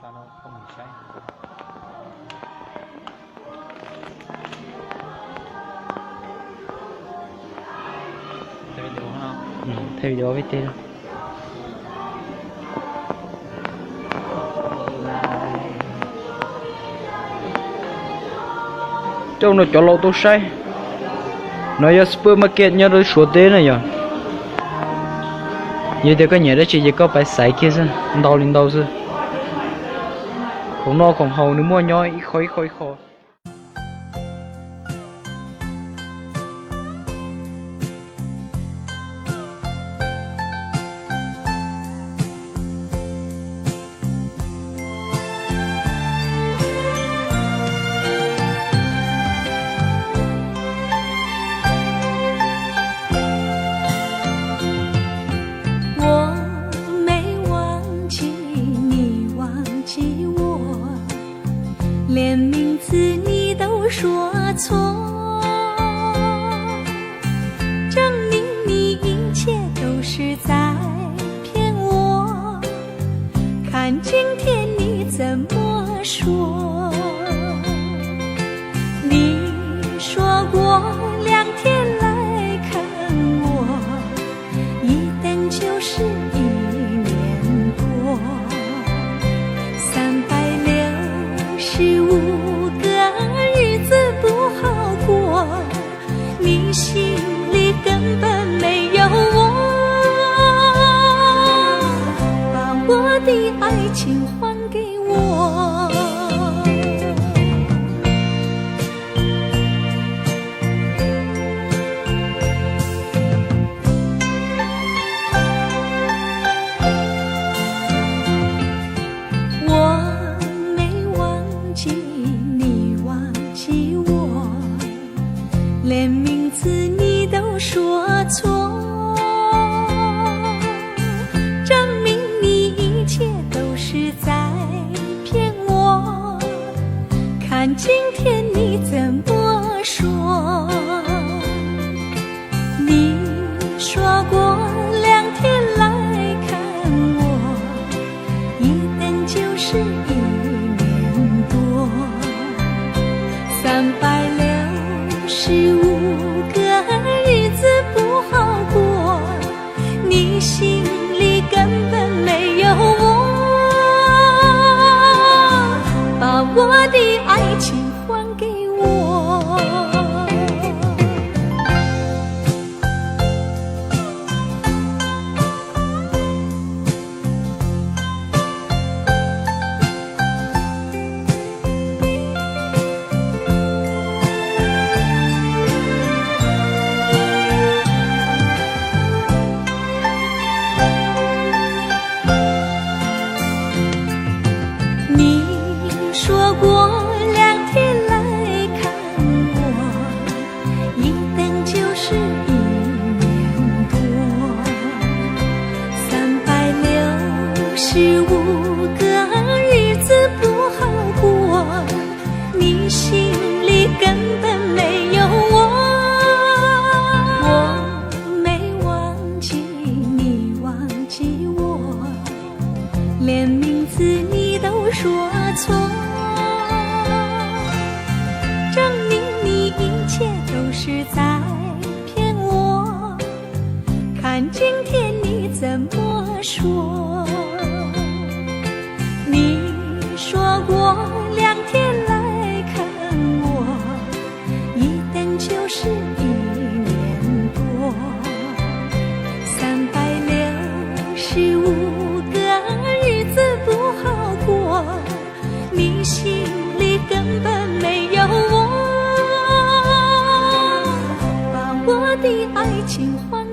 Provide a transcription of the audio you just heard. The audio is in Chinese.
sao nó không bị cháy. Thấy video không? Theo video với tên trong nó cho lâu tôi say nó giờ supermarket nhớ rồi số tên này nhở như thế cái nhà đó chỉ có phải xài kia thôi đau lên đau thôi không no còn hầu nữa mua nhoi khói khói khói.连名字你都说错，证明你一切都是在骗我。看今天你怎么说？你说过2天来看我，一等就是1年多，365个日子不好过，你心里根本没有我，把我的爱情还给我。连名字你都说错，证明你一切都是在骗我。看今天你怎么说？你说过2天来看我，一等就是1年多，365个日子不好过，你心里根本没有我，把我的爱情还给我。说过2天来看我，一等就是1年多，365个日子不好过，你心里根本没有我。我没忘记你忘记我，连名字你都说错，证明你一切都是在骗我。看今天你怎么说？你说过2天来看我，一等就是1年多，365个日子不好过，你心里根本没有我，把我的爱情还